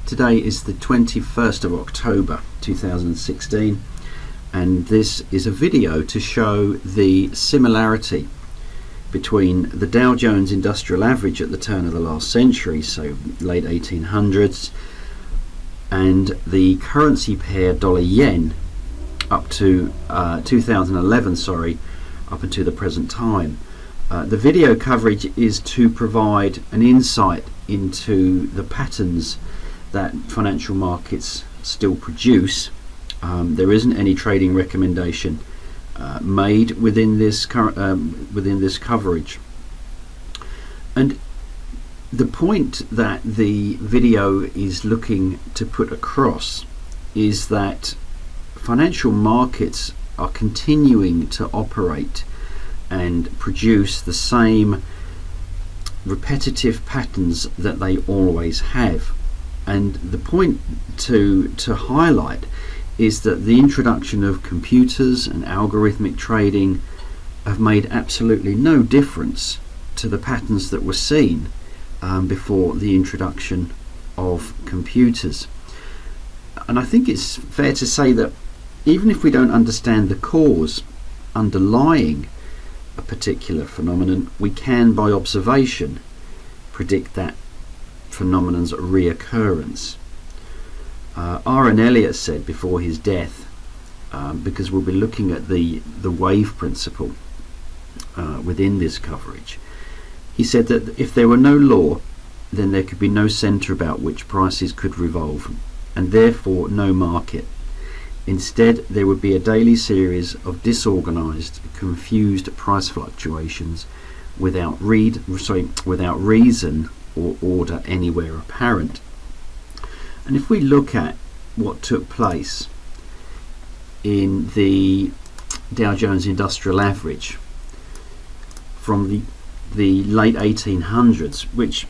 Today is the 21st of October 2016, and this is a video to show the similarity between the Dow Jones Industrial Average at the turn of the last century, so late 1800s, and the currency pair dollar-yen up to 2011, up until the present time. The video coverage is to provide an insight into the patterns that financial markets still produce. There isn't any trading recommendation made within this coverage, and the point that the video is looking to put across is that financial markets are continuing to operate and produce the same repetitive patterns that they always have. And the point to highlight is that the introduction of computers and algorithmic trading have made absolutely no difference to the patterns that were seen before the introduction of computers. And I think it's fair to say that even if we don't understand the cause underlying a particular phenomenon, we can, by observation, predict that phenomenon's reoccurrence. R.N. Elliott said before his death, because we'll be looking at the wave principle within this coverage, he said that if there were no law, then there could be no centre about which prices could revolve, and therefore no market. Instead, there would be a daily series of disorganised, confused price fluctuations without reason or order anywhere apparent. And if we look at what took place in the Dow Jones Industrial Average from the late 1800s, which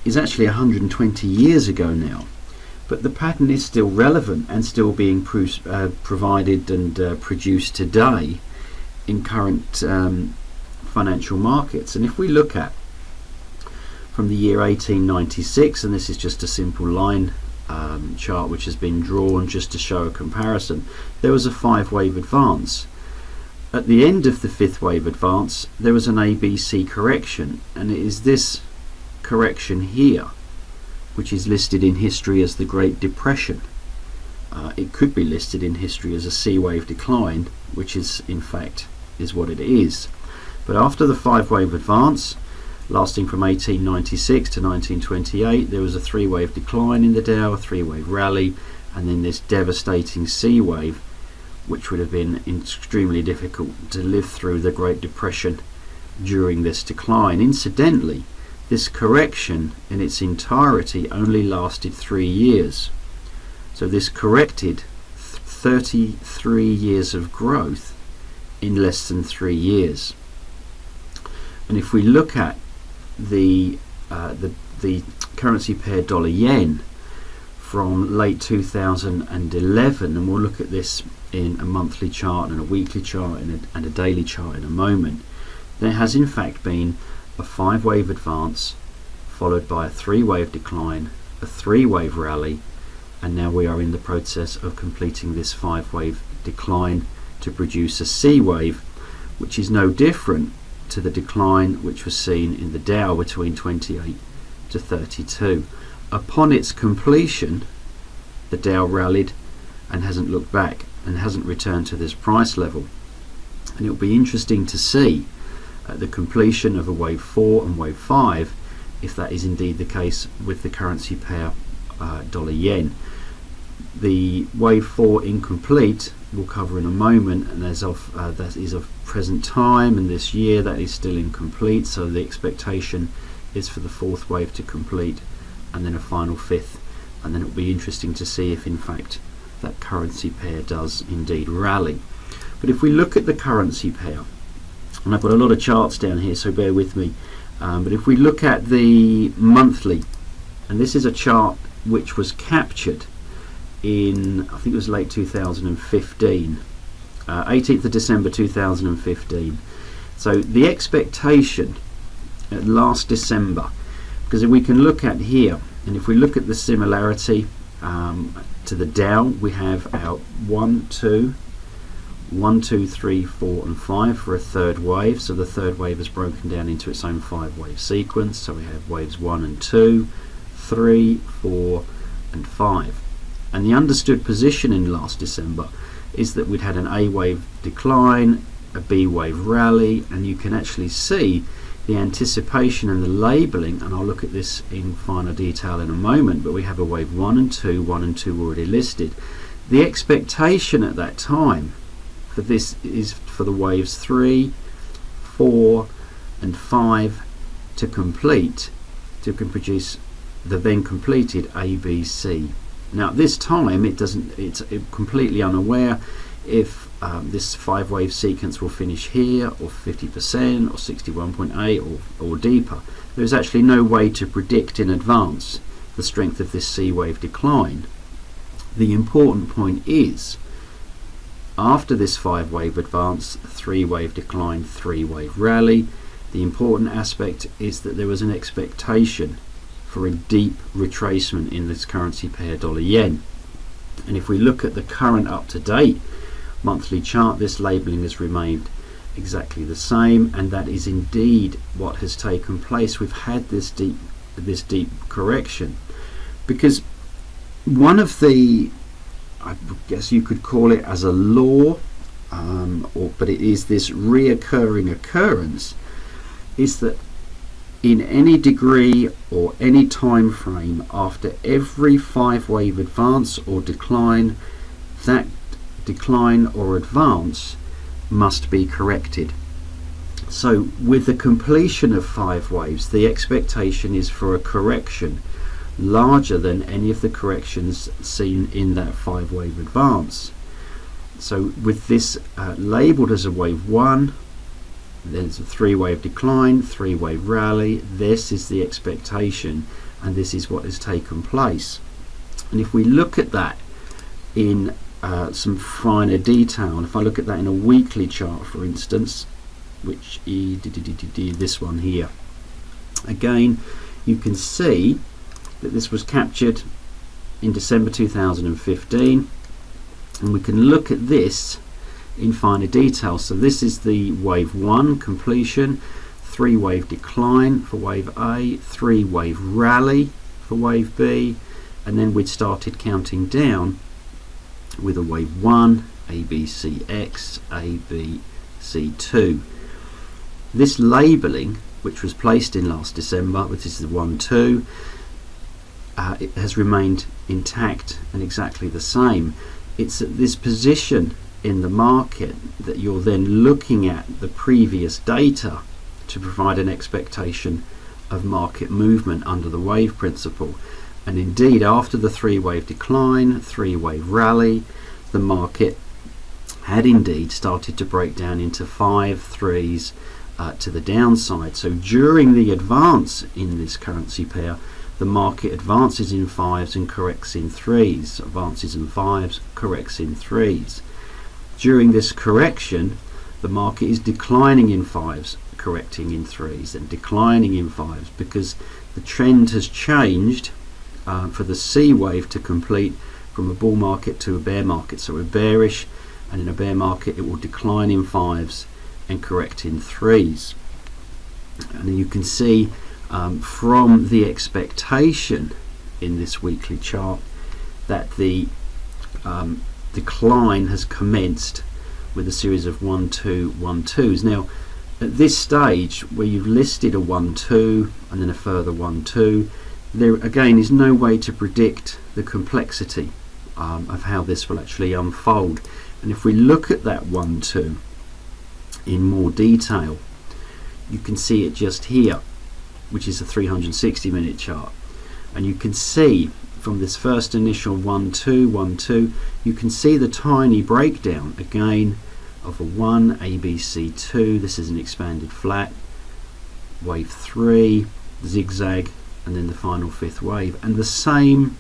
is actually 120 years ago now, but the pattern is still relevant and still being provided and produced today in current financial markets. And if we look at from the year 1896, and this is just a simple line chart which has been drawn just to show a comparison, there was a 5-wave advance. At the end of the 5th wave advance, there was an ABC correction, and it is this correction here which is listed in history as the Great Depression. It could be listed in history as a C-wave decline, which is in fact is what it is. But after the 5-wave advance, lasting from 1896 to 1928, there was a 3-wave decline in the Dow, a 3-wave rally, and then this devastating C-wave, which would have been extremely difficult to live through the Great Depression during this decline. Incidentally, this correction in its entirety only lasted 3 years. So this corrected 33 years of growth in less than 3 years. And if we look at the currency pair dollar-yen from late 2011, and we'll look at this in a monthly chart and a weekly chart and a daily chart in a moment, there has in fact been a 5-wave advance followed by a 3-wave decline, a 3-wave rally, and now we are in the process of completing this 5-wave decline to produce a C-wave, which is no different to the decline which was seen in the Dow between 28 to 32. Upon its completion, the Dow rallied and hasn't looked back and hasn't returned to this price level. And it will be interesting to see at the completion of a wave 4 and wave 5 if that is indeed the case with the currency pair dollar-yen. The wave 4 incomplete we'll cover in a moment, and as of that is of present time and this year, that is still incomplete, so the expectation is for the 4th wave to complete and then a final 5th, and then it will be interesting to see if in fact that currency pair does indeed rally. But if we look at the currency pair, and I've got a lot of charts down here, so bear with me, but if we look at the monthly, and this is a chart which was captured in, I think it was late 2015, 18th of December 2015. So the expectation at last December, because we can look at here, and if we look at the similarity to the down, we have our 1, 2, 1, 2, 3, 4 and 5 for a third wave. So the third wave is broken down into its own 5-wave sequence. So we have waves 1 and 2, 3, 4 and 5. And the understood position in last December is that we'd had an A wave decline, a B wave rally, and you can actually see the anticipation and the labelling, and I'll look at this in finer detail in a moment, but we have a wave 1 and 2, 1 and 2 already listed. The expectation at that time for this is for the waves 3, 4 and 5 to complete, to produce the then completed ABC. Now at this time it's completely unaware if this 5-wave sequence will finish here or 50% or 61.8 or deeper. There's actually no way to predict in advance the strength of this C wave decline. The important point is, after this 5-wave advance, 3-wave decline, 3-wave rally, the important aspect is that there was an expectation for a deep retracement in this currency pair dollar-yen. And if we look at the current up-to-date monthly chart, this labelling has remained exactly the same, and that is indeed what has taken place. We've had this deep correction, because one of the, I guess you could call it as a law, but it is this reoccurring occurrence, is that in any degree or any time frame after every 5-wave advance or decline, that decline or advance must be corrected. So with the completion of 5 waves, the expectation is for a correction larger than any of the corrections seen in that 5-wave advance. So with this labelled as a wave 1, there's a 3-wave decline, 3-wave rally. This is the expectation, and this is what has taken place. And if we look at that in some finer detail, and if I look at that in a weekly chart, for instance, which is this one here, again you can see that this was captured in December 2015, and we can look at this in finer detail. So this is the wave 1 completion, 3-wave decline for wave A, 3-wave rally for wave B, and then we'd started counting down with a wave 1, ABCX, ABC2. This labelling, which was placed in last December, which is the 1, 2, it has remained intact and exactly the same. It's at this position in the market that you're then looking at the previous data to provide an expectation of market movement under the wave principle. And indeed, after the 3-wave decline, 3-wave rally, the market had indeed started to break down into 5 threes to the downside. So during the advance in this currency pair, the market advances in 5s and corrects in 3s, advances in 5s, corrects in 3s. During this correction, the market is declining in 5s, correcting in 3s, and declining in 5s, because the trend has changed for the C wave to complete from a bull market to a bear market. So we're bearish, and in a bear market it will decline in 5s and correct in 3s. And you can see from the expectation in this weekly chart that the decline has commenced with a series of 1, 2, 1, 2s. Now at this stage, where you've listed a 1, 2 and then a further 1, 2, there again is no way to predict the complexity of how this will actually unfold. And if we look at that 1, 2 in more detail, you can see it just here, which is a 360-minute chart, and you can see from this first initial 1, 2, 1, 2, you can see the tiny breakdown again of a 1, ABC2. This is an expanded flat, wave 3, zigzag, and then the final 5th wave. And the same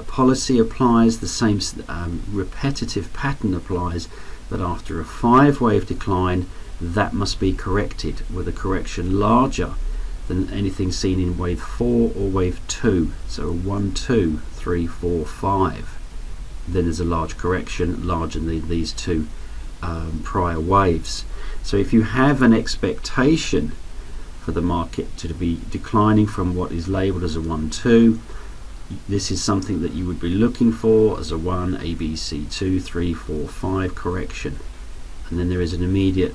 policy applies, the same repetitive pattern applies, that after a 5-wave decline, that must be corrected with a correction larger than anything seen in wave 4 or wave 2. So 1, 2, 3, 4, 5. Then there's a large correction, larger than these two prior waves. So if you have an expectation for the market to be declining from what is labeled as a 1, 2, this is something that you would be looking for as a 1, A, B, C, 2, 3, 4, 5 correction. And then there is an immediate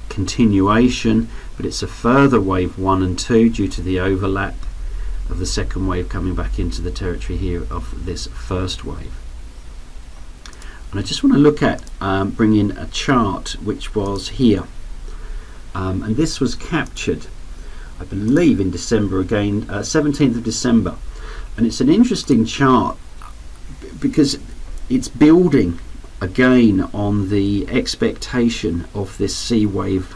continuation, but it's a further wave 1 and 2 due to the overlap of the second wave coming back into the territory here of this first wave. And I just want to look at bring in a chart which was here, and this was captured, I believe, in December again, 17th of December, and it's an interesting chart because it's building again on the expectation of this C wave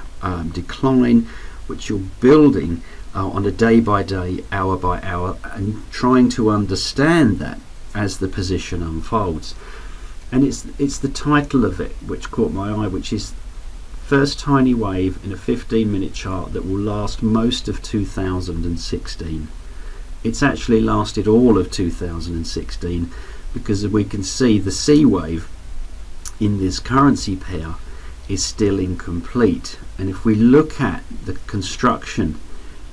decline, which you're building on a day by day, hour by hour, and trying to understand that as the position unfolds. And it's the title of it which caught my eye, which is first tiny wave in a 15-minute chart that will last most of 2016. It's actually lasted all of 2016 because we can see the C wave in this currency pair is still incomplete. And if we look at the construction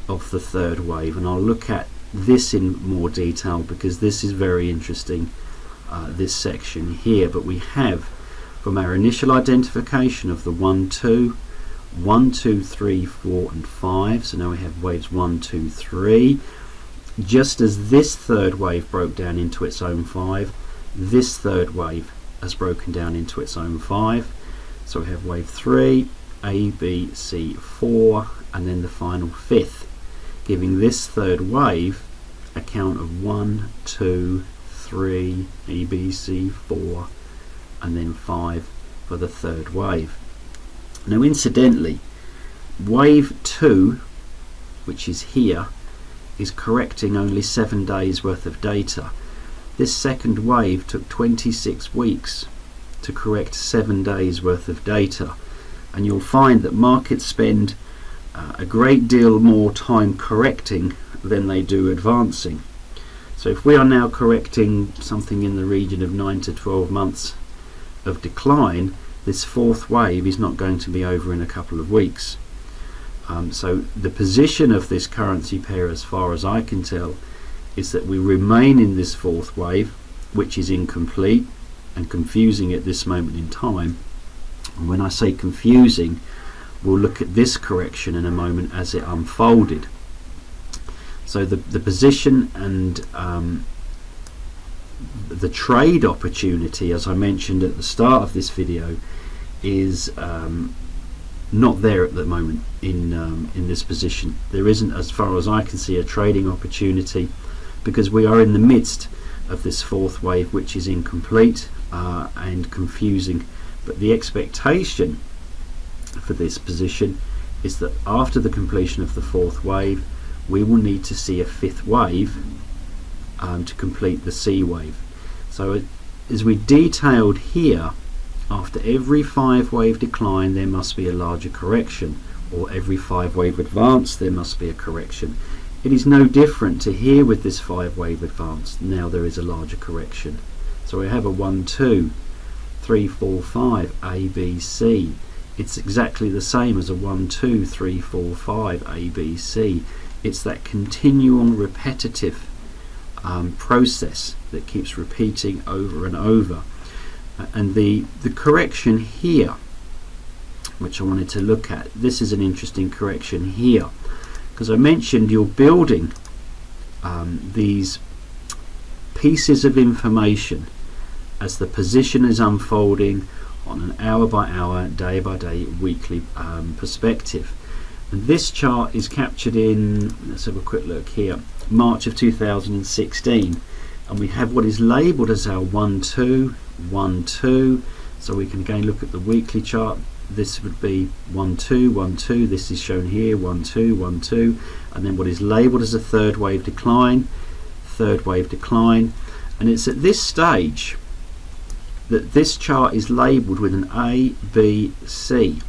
of the third wave, and I'll look at this in more detail because this is very interesting, this section here, but we have from our initial identification of the 1, 2, 1, 2, 3, 4 and 5, so now we have waves 1, 2, 3. Just as this third wave broke down into its own 5, this third wave has broken down into its own 5. So we have wave 3, A, B, C, 4, and then the final fifth, giving this third wave a count of 1, 2, 3, A, B, C, 4, and then 5 for the third wave. Now incidentally, wave 2, which is here, is correcting only 7 days worth of data. This second wave took 26 weeks to correct 7 days worth of data, and you'll find that markets spend a great deal more time correcting than they do advancing. So if we are now correcting something in the region of 9 to 12 months of decline, this fourth wave is not going to be over in a couple of weeks. So the position of this currency pair, as far as I can tell, is that we remain in this fourth wave, which is incomplete and confusing at this moment in time. And when I say confusing, we'll look at this correction in a moment as it unfolded. So the position and the trade opportunity, as I mentioned at the start of this video, is not there at the moment in this position. There isn't, as far as I can see, a trading opportunity because we are in the midst of this fourth wave, which is incomplete and confusing. But the expectation for this position is that after the completion of the fourth wave, we will need to see a fifth wave to complete the C wave. So as we detailed here, after every 5 wave decline there must be a larger correction, or every 5 wave advance there must be a correction. It is no different to here with this 5 wave advance. Now there is a larger correction. So we have a 1, 2, 3, 4, 5, A, B, C. It's exactly the same as a 1, 2, 3, 4, 5, A, B, C. It's that continual repetitive process that keeps repeating over and over. And the correction here, which I wanted to look at, this is an interesting correction here, because I mentioned you're building these pieces of information as the position is unfolding on an hour by hour, day by day, weekly perspective. And this chart is captured in, let's have a quick look here, March of 2016, and we have what is labelled as our 1, 2, 1, 2. So we can again look at the weekly chart. This would be 1, 2, 1, 2. This is shown here, 1, 2, 1, 2, and then what is labelled as a third wave decline, and it's at this stage that this chart is labelled with an A, B, C.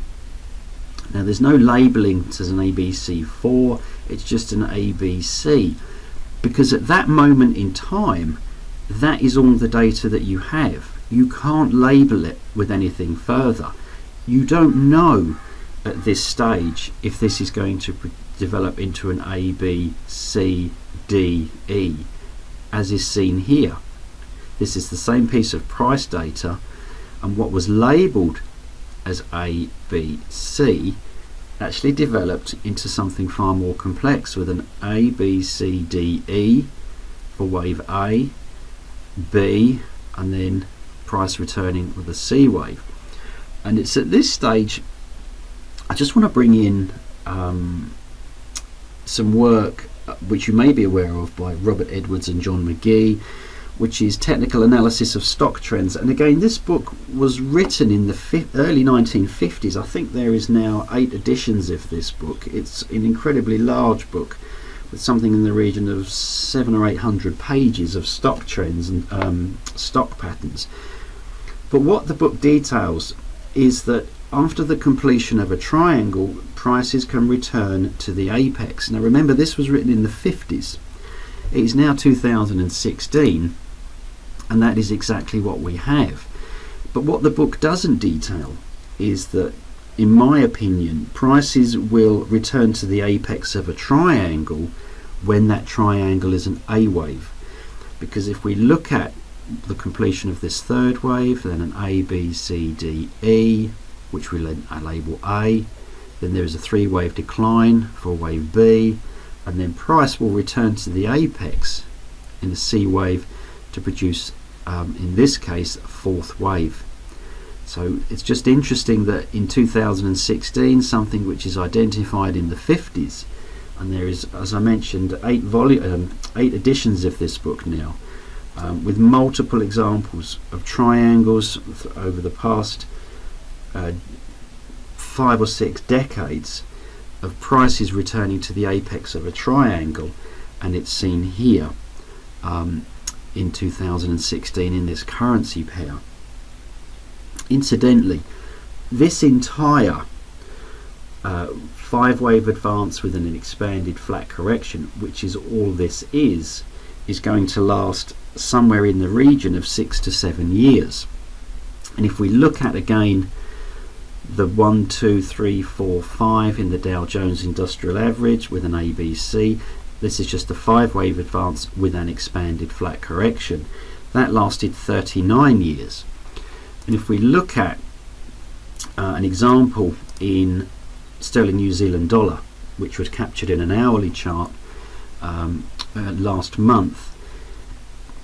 Now there's no labelling as an ABC4, it's just an ABC, because at that moment in time that is all the data that you have. You can't label it with anything further. You don't know at this stage if this is going to develop into an A, B, C, D, E, as is seen here. This is the same piece of price data, and what was labelled as A, B, C actually developed into something far more complex, with an A, B, C, D, E for wave A, B, and then price returning with a C wave. And it's at this stage I just want to bring in some work which you may be aware of by Robert Edwards and John McGee, which is Technical Analysis of Stock Trends. And again, this book was written in the early 1950s. I think there is now 8 editions of this book. It's an incredibly large book with something in the region of 700 or 800 pages of stock trends and stock patterns. But what the book details is that after the completion of a triangle, prices can return to the apex. Now remember, this was written in the 50s. It is now 2016, and that is exactly what we have. But what the book doesn't detail is that, in my opinion, prices will return to the apex of a triangle when that triangle is an A wave. Because if we look at the completion of this third wave, then an A, B, C, D, E, which we label A, then there is a 3-wave decline for wave B, and then price will return to the apex in the C wave to produce, in this case, a 4th wave. So it's just interesting that in 2016, something which is identified in the 50s, and there is, as I mentioned, 8 editions of this book now, with multiple examples of triangles over the past 5 or 6 decades of prices returning to the apex of a triangle, and it's seen here in 2016 in this currency pair. Incidentally, this entire 5-wave advance with an expanded flat correction, which is all this is going to last somewhere in the region of 6 to 7 years. And if we look at again the 1, 2, 3, 4, 5 in the Dow Jones Industrial Average with an ABC, this is just a 5-wave advance with an expanded flat correction. That lasted 39 years. And if we look at an example in sterling New Zealand dollar, which was captured in an hourly chart last month,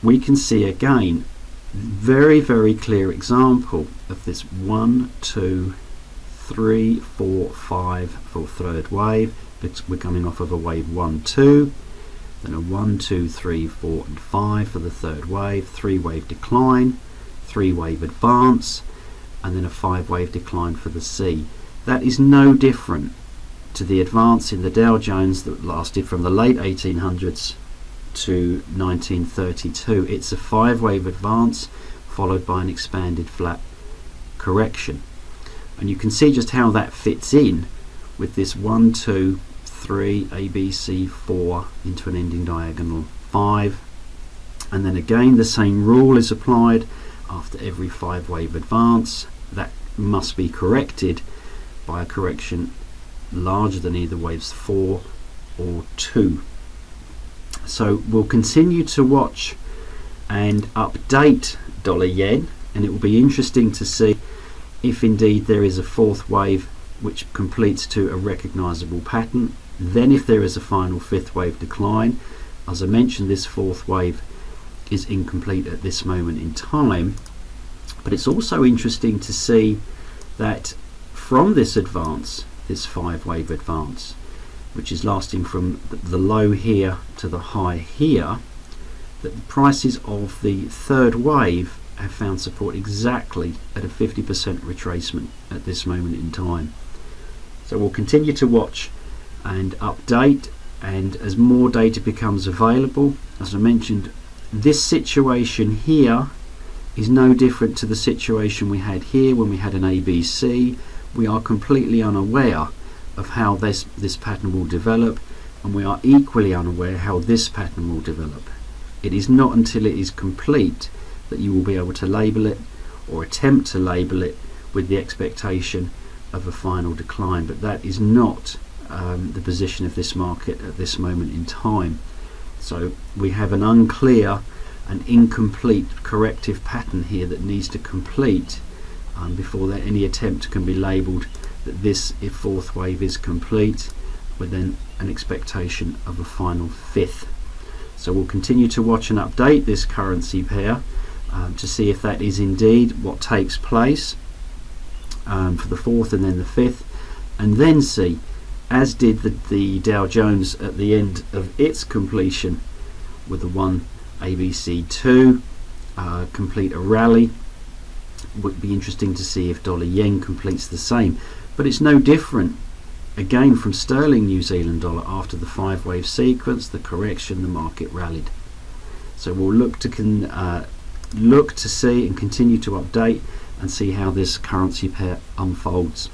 we can see again very, very clear example of this 1, 2, 3, 4, 5 for third wave. We're coming off of a wave 1, 2, then a 1, 2, 3, 4 and 5 for the third wave, 3-wave decline, 3-wave advance, and then a 5-wave decline for the C. That is no different to the advance in the Dow Jones that lasted from the late 1800s to 1932. It's a 5-wave advance followed by an expanded flat correction, and you can see just how that fits in with this 1, 2, 3, A, B, C, 4 into an ending diagonal 5, and then again the same rule is applied after every 5-wave advance. That must be corrected by a correction larger than either waves 4 or 2. So we'll continue to watch and update dollar yen, and it will be interesting to see if indeed there is a 4th wave which completes to a recognizable pattern. Then if there is a final 5th wave decline, as I mentioned, this 4th wave is incomplete at this moment in time. But it's also interesting to see that from this advance, this 5-wave advance, which is lasting from the low here to the high here, that the prices of the 3rd wave have found support exactly at a 50% retracement at this moment in time. So we'll continue to watch and update, and as more data becomes available, as I mentioned, this situation here is no different to the situation we had here when we had an ABC we are completely unaware of how this pattern will develop, and we are equally unaware how this pattern will develop. It is not until it is complete that you will be able to label it or attempt to label it with the expectation of a final decline, but that is not the position of this market at this moment in time. So we have an unclear and incomplete corrective pattern here that needs to complete before any attempt can be labelled that this fourth wave is complete, with then an expectation of a final fifth. So we'll continue to watch and update this currency pair to see if that is indeed what takes place for the fourth and then the fifth, and then see, as did the Dow Jones at the end of its completion with the one ABC2 complete a rally. Would be interesting to see if dollar yen completes the same, but it's no different again from sterling New Zealand dollar. After the 5-wave sequence, the correction, the market rallied. So we'll look to see and continue to update and see how this currency pair unfolds.